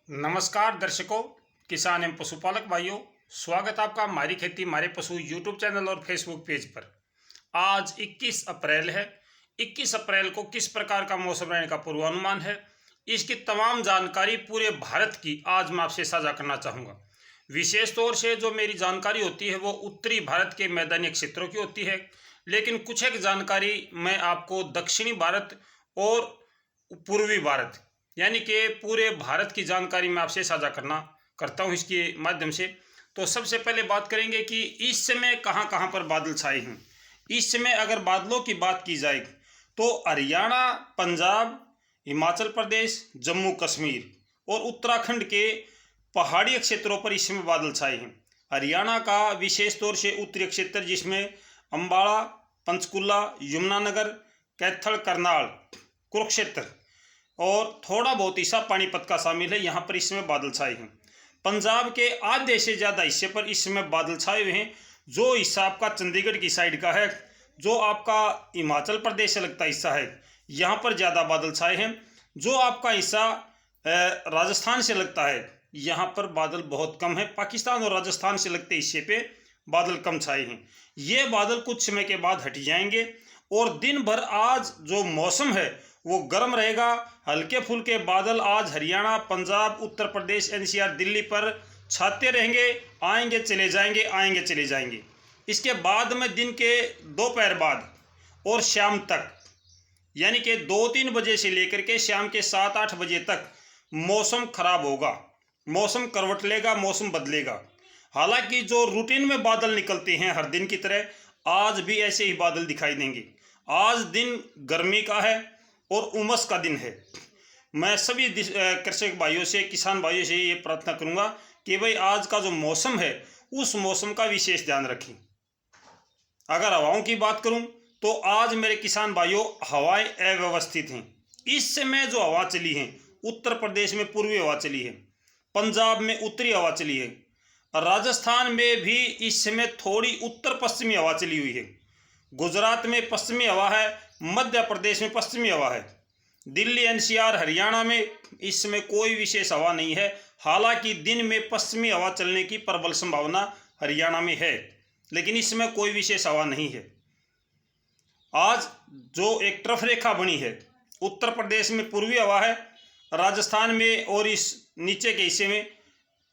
नमस्कार दर्शकों, किसान एवं पशुपालक भाइयों, स्वागत आपका हमारी खेती हमारे पशु यूट्यूब चैनल और फेसबुक पेज पर। आज 21 अप्रैल है। 21 अप्रैल को किस प्रकार का मौसम रहने का पूर्वानुमान है, इसकी तमाम जानकारी पूरे भारत की आज मैं आपसे साझा करना चाहूँगा। विशेष तौर से जो मेरी जानकारी होती है वो उत्तरी भारत के मैदानी क्षेत्रों की होती है, लेकिन कुछ एक जानकारी मैं आपको दक्षिणी भारत और पूर्वी भारत यानी कि पूरे भारत की जानकारी मैं आपसे साझा करता हूँ इसके माध्यम से। तो सबसे पहले बात करेंगे कि इस समय कहाँ कहाँ पर बादल छाए हैं। इस समय अगर बादलों की बात की जाए तो हरियाणा, पंजाब, हिमाचल प्रदेश, जम्मू कश्मीर और उत्तराखंड के पहाड़ी क्षेत्रों पर इस समय बादल छाए हैं। हरियाणा का विशेष तौर से उत्तरी क्षेत्र जिसमें अम्बाला, पंचकुला, यमुनानगर, कैथल, करनाल, कुरुक्षेत्र और थोड़ा बहुत हिस्सा पानीपत का शामिल है, यहाँ पर इस समय बादल छाए हैं। पंजाब के आधे से ज़्यादा हिस्से पर इस समय बादल छाए हुए हैं। जो हिस्सा आपका चंडीगढ़ की साइड का है, जो आपका हिमाचल प्रदेश से लगता हिस्सा है, यहाँ पर ज़्यादा बादल छाए हैं। जो आपका हिस्सा राजस्थान से लगता है, यहाँ पर बादल बहुत कम है। पाकिस्तान और राजस्थान से लगते हिस्से पे बादल कम छाए हैं। ये बादल कुछ समय के बाद हट जाएंगे और दिन भर आज जो मौसम है वो गर्म रहेगा। हल्के फुल्के बादल आज हरियाणा, पंजाब, उत्तर प्रदेश, एनसीआर, दिल्ली पर छाते रहेंगे, आएंगे चले जाएंगे, आएंगे चले जाएंगे। इसके बाद में दिन के दोपहर बाद और शाम तक यानी कि 2-3 बजे से लेकर के शाम के 7-8 बजे तक मौसम खराब होगा, मौसम करवट लेगा, मौसम बदलेगा। हालांकि जो रूटीन में बादल निकलते हैं हर दिन की तरह, आज भी ऐसे ही बादल दिखाई देंगे। आज दिन गर्मी का है और उमस का दिन है। मैं सभी कृषक भाइयों से, किसान भाइयों से ये प्रार्थना करूंगा कि भाई आज का जो मौसम है उस मौसम का विशेष ध्यान रखें। अगर हवाओं की बात करूं तो आज मेरे किसान भाइयों हवाएं अव्यवस्थित हैं। इस समय जो हवा चली है, उत्तर प्रदेश में पूर्वी हवा चली है, पंजाब में उत्तरी हवा चली है, राजस्थान में भी इस समय थोड़ी उत्तर पश्चिमी हवा चली हुई है, गुजरात में पश्चिमी हवा है, मध्य प्रदेश में पश्चिमी हवा है, दिल्ली, एनसीआर, हरियाणा में इस समय कोई विशेष हवा नहीं है। हालांकि दिन में पश्चिमी हवा चलने की प्रबल संभावना हरियाणा में है, लेकिन इस समय कोई विशेष हवा नहीं है। आज जो एक ट्रफ रेखा बनी है, उत्तर प्रदेश में पूर्वी हवा है, राजस्थान में और इस नीचे के हिस्से में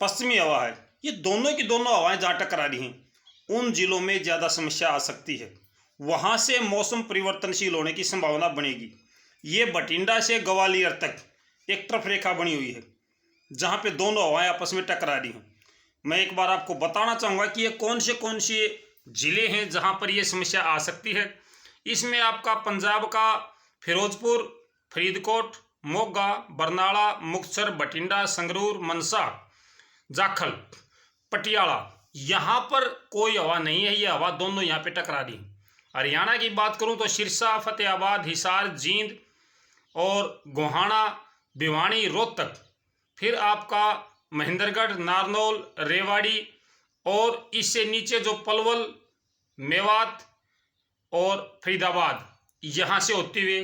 पश्चिमी हवा है। ये दोनों की दोनों हवाएं जहाँ टकरा रही हैं उन जिलों में ज़्यादा समस्या आ सकती है। वहाँ से मौसम परिवर्तनशील होने की संभावना बनेगी। ये बठिंडा से ग्वालियर तक एक ट्रफ रेखा बनी हुई है जहाँ पे दोनों हवाएं आपस में टकरा रही हैं। मैं एक बार आपको बताना चाहूँगा कि ये कौन से ज़िले हैं जहाँ पर ये समस्या आ सकती है। इसमें आपका पंजाब का फिरोजपुर, फरीदकोट, मोगा, बरनाला, मुक्तसर, बठिंडा, संगरूर, मनसा, जाखल, पटियाला, यहाँ पर कोई हवा नहीं है। ये हवा दोनों यहाँ पे टकरा रही है। हरियाणा की बात करूँ तो सिरसा, फतेहाबाद, हिसार, जींद और गोहाना, भिवानी, रोहतक, फिर आपका महेंद्रगढ़, नारनौल, रेवाड़ी और इससे नीचे जो पलवल, मेवात और फरीदाबाद, यहाँ से होते हुए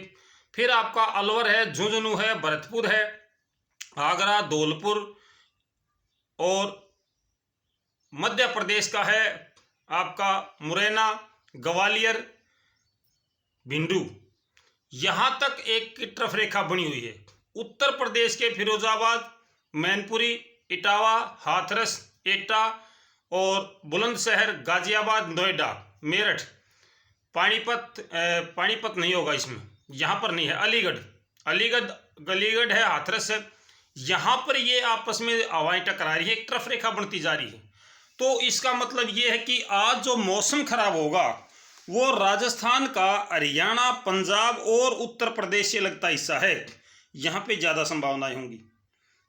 फिर आपका अलवर है, झुंझुनू है, भरतपुर है, आगरा, धौलपुर और मध्य प्रदेश का है आपका मुरैना, ग्वालियर, भिंडू, यहाँ तक एक ट्रफ रेखा बनी हुई है। उत्तर प्रदेश के फिरोजाबाद, मैनपुरी, इटावा, हाथरस, एटा और बुलंदशहर, गाजियाबाद, नोएडा, मेरठ, पानीपत नहीं होगा इसमें, यहाँ पर नहीं है, अलीगढ़ है, हाथरस है, यहाँ पर ये आपस में हवाएं टकरा रही है, एक ट्रफ रेखा बनती जा रही है। तो इसका मतलब ये है कि आज जो मौसम खराब होगा वो राजस्थान का, हरियाणा, पंजाब और उत्तर प्रदेश से लगता हिस्सा है, यहाँ पे ज़्यादा संभावनाएं होंगी।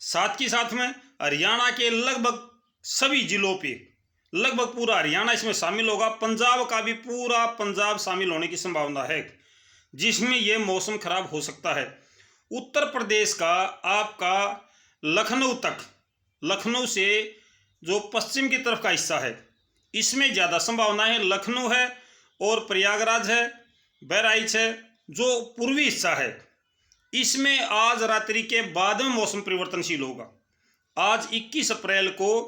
साथ ही साथ में हरियाणा के लगभग सभी जिलों पे, लगभग पूरा हरियाणा इसमें शामिल होगा। पंजाब का भी पूरा पंजाब शामिल होने की संभावना है, जिसमें यह मौसम खराब हो सकता है। उत्तर प्रदेश का आपका लखनऊ तक, लखनऊ से जो पश्चिम की तरफ का हिस्सा है इसमें ज़्यादा संभावना है। लखनऊ है और प्रयागराज है, बहराइच है, जो पूर्वी हिस्सा है इसमें आज रात्रि के बाद में मौसम परिवर्तनशील होगा। आज 21 अप्रैल को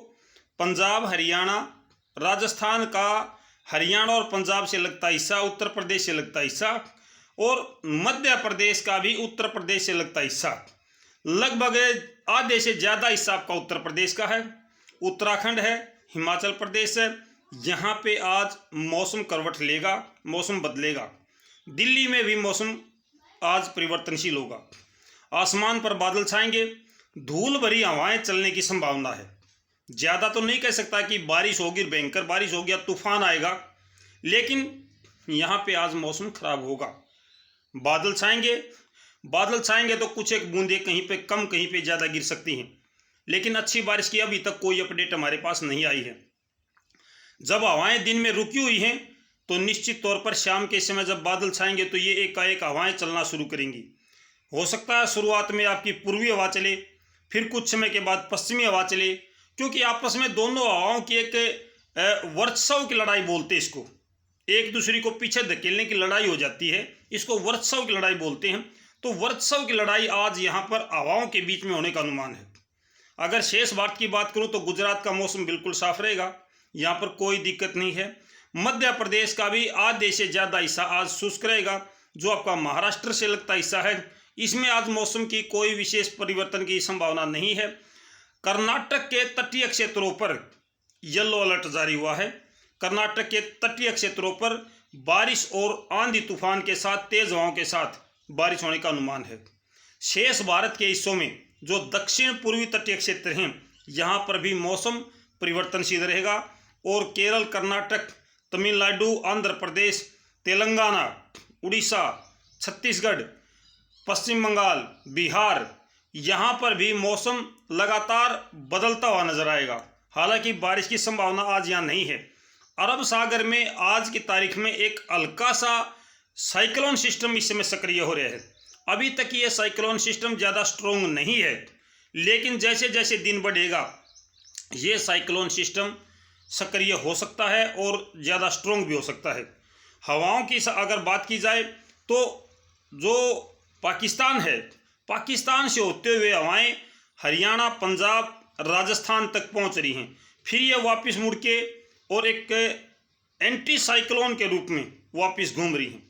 पंजाब, हरियाणा, राजस्थान का हरियाणा और पंजाब से लगता हिस्सा, उत्तर प्रदेश से लगता हिस्सा और मध्य प्रदेश का भी उत्तर प्रदेश से लगता हिस्सा, लगभग आधे से ज़्यादा हिस्सा आपका उत्तर प्रदेश का है, उत्तराखंड है, हिमाचल प्रदेश है। यहाँ पे आज मौसम करवट लेगा, मौसम बदलेगा। दिल्ली में भी मौसम आज परिवर्तनशील होगा। आसमान पर बादल छाएंगे, धूल भरी हवाएं चलने की संभावना है। ज़्यादा तो नहीं कह सकता कि बारिश होगी, भयंकर बारिश होगी या तूफान आएगा, लेकिन यहाँ पे आज मौसम खराब होगा। बादल छाएंगे तो कुछ एक बूंदें कहीं पे कम कहीं पे ज़्यादा गिर सकती हैं, लेकिन अच्छी बारिश की अभी तक कोई अपडेट हमारे पास नहीं आई है। जब हवाएं दिन में रुकी हुई हैं तो निश्चित तौर पर शाम के समय जब बादल छाएंगे तो ये एकाएक हवाएं चलना शुरू करेंगी। हो सकता है शुरुआत में आपकी पूर्वी हवा चले, फिर कुछ समय के बाद पश्चिमी हवा चले, क्योंकि आपस में दोनों हवाओं की एक वर्चस्व की लड़ाई बोलते हैं इसको, एक दूसरे को पीछे धकेलने की लड़ाई हो जाती है, इसको वर्चस्व की लड़ाई बोलते हैं। तो वर्चस्व की लड़ाई आज यहाँ पर हवाओं के बीच में होने का अनुमान है। अगर शेष भारत की बात करूँ तो गुजरात का मौसम बिल्कुल साफ रहेगा, यहाँ पर कोई दिक्कत नहीं है। मध्य प्रदेश का भी आधे से ज़्यादा हिस्सा आज शुष्क रहेगा। जो आपका महाराष्ट्र से लगता हिस्सा है, इसमें आज मौसम की कोई विशेष परिवर्तन की संभावना नहीं है। कर्नाटक के तटीय क्षेत्रों पर येलो अलर्ट जारी हुआ है। कर्नाटक के तटीय क्षेत्रों पर बारिश और आंधी तूफान के साथ तेज हवाओं के साथ बारिश होने का अनुमान है। शेष भारत के हिस्सों में जो दक्षिण पूर्वी तटीय क्षेत्र हैं, यहाँ पर भी मौसम परिवर्तनशील रहेगा और केरल, कर्नाटक, तमिलनाडु, आंध्र प्रदेश, तेलंगाना, उड़ीसा, छत्तीसगढ़, पश्चिम बंगाल, बिहार, यहाँ पर भी मौसम लगातार बदलता हुआ नजर आएगा। हालांकि बारिश की संभावना आज यहाँ नहीं है। अरब सागर में आज की तारीख में एक हल्का सा साइक्लोन सिस्टम इस समय सक्रिय हो रहा है। अभी तक ये साइक्लोन सिस्टम ज़्यादा स्ट्रोंग नहीं है, लेकिन जैसे जैसे दिन बढ़ेगा ये साइक्लोन सिस्टम सक्रिय हो सकता है और ज़्यादा स्ट्रोंग भी हो सकता है। हवाओं की अगर बात की जाए तो जो पाकिस्तान है, पाकिस्तान से होते हुए हवाएं हरियाणा, पंजाब, राजस्थान तक पहुंच रही हैं, फिर ये वापस मुड़ के और एक एंटी साइक्लोन के रूप में वापस घूम रही हैं।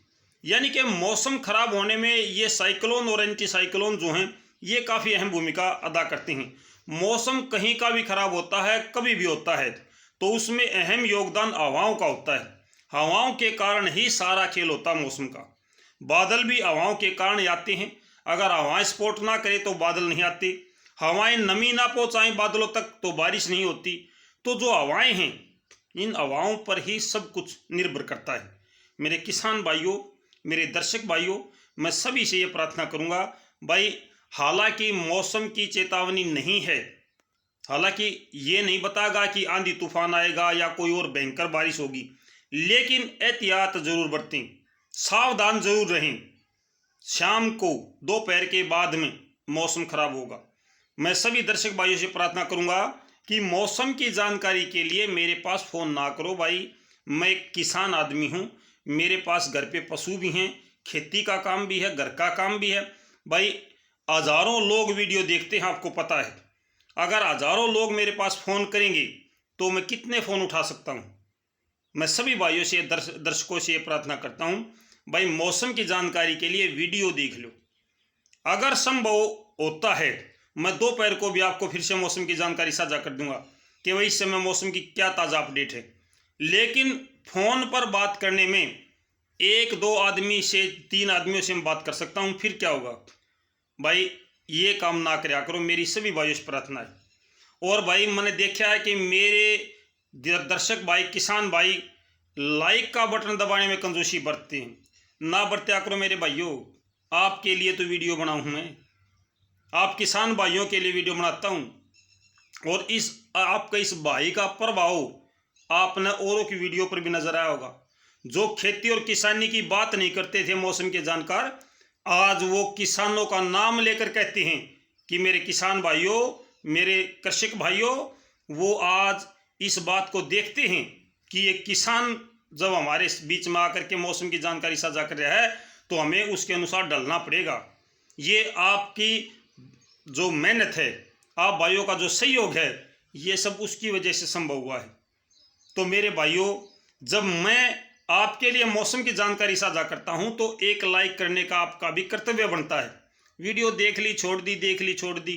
यानी कि मौसम खराब होने में ये साइक्लोन और एंटी साइक्लोन जो हैं ये काफ़ी अहम भूमिका अदा करते हैं। मौसम कहीं का भी खराब होता है, कभी भी होता है, तो उसमें अहम योगदान हवाओं का होता है। हवाओं के कारण ही सारा खेल होता है मौसम का। बादल भी हवाओं के कारण आते हैं। अगर हवाएं सपोर्ट ना करें तो बादल नहीं आते, हवाएं नमी ना पहुँचाएँ बादलों तक तो बारिश नहीं होती। तो जो हवाएं हैं, इन हवाओं पर ही सब कुछ निर्भर करता है। मेरे किसान भाइयों, मेरे दर्शक भाइयों, मैं सभी से ये प्रार्थना करूँगा भाई, हालांकि मौसम की चेतावनी नहीं है, हालांकि ये नहीं बताएगा कि आंधी तूफान आएगा या कोई और भयंकर बारिश होगी, लेकिन एहतियात जरूर बरतें, सावधान जरूर रहें। शाम को दोपहर के बाद में मौसम खराब होगा। मैं सभी दर्शक भाइयों से प्रार्थना करूँगा कि मौसम की जानकारी के लिए मेरे पास फ़ोन ना करो भाई। मैं एक किसान आदमी हूँ, मेरे पास घर पे पशु भी हैं, खेती का काम भी है, घर का काम भी है। भाई हज़ारों लोग वीडियो देखते हैं, आपको पता है। अगर हज़ारों लोग मेरे पास फ़ोन करेंगे तो मैं कितने फ़ोन उठा सकता हूँ। मैं सभी भाइयों से, दर्शकों से ये प्रार्थना करता हूँ भाई, मौसम की जानकारी के लिए वीडियो देख लो। अगर संभव होता है मैं दोपहर को भी आपको फिर से मौसम की जानकारी साझा कर दूंगा कि भाई इस समय मौसम की क्या ताज़ा अपडेट है। लेकिन फ़ोन पर बात करने में 1-2 आदमी से 3 आदमियों से मैं बात कर सकता हूँ, फिर क्या होगा भाई, ये काम ना कराया करो, मेरी सभी भाइयों से प्रार्थना है। और भाई मैंने देखा है कि मेरे दर्शक भाई, किसान भाई लाइक का बटन दबाने में कंजूसी बरतते हैं। ना बरत्या करो मेरे भाइयों, आपके लिए तो वीडियो बनाऊँ मैं, आप किसान भाइयों के लिए वीडियो बनाता हूँ। और इस आपका इस भाई का प्रभाव आपने औरों की वीडियो पर भी नजर आया होगा। जो खेती और किसानी की बात नहीं करते थे मौसम के जानकार, आज वो किसानों का नाम लेकर कहते हैं कि मेरे किसान भाइयों, मेरे कृषक भाइयों, वो आज इस बात को देखते हैं कि ये किसान जब हमारे बीच में आकर के मौसम की जानकारी साझा कर रहा है तो हमें उसके अनुसार ढलना पड़ेगा। ये आपकी जो मेहनत है, आप भाइयों का जो सहयोग है ये सब उसकी वजह से संभव हुआ है। तो मेरे भाइयों, जब मैं आपके लिए मौसम की जानकारी साझा करता हूं तो एक लाइक करने का आपका भी कर्तव्य बनता है। वीडियो देख ली छोड़ दी, देख ली छोड़ दी।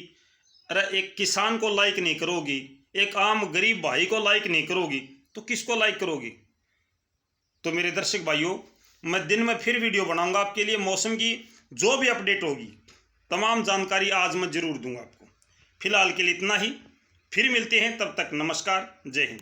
अरे एक किसान को लाइक नहीं करोगी, एक आम गरीब भाई को लाइक नहीं करोगी तो किसको लाइक करोगी? तो मेरे दर्शक भाइयों, मैं दिन में फिर वीडियो बनाऊंगा आपके लिए। मौसम की जो भी अपडेट होगी तमाम जानकारी आज मैं जरूर दूंगा आपको। फिलहाल के लिए इतना ही, फिर मिलते हैं, तब तक नमस्कार, जय हिंद।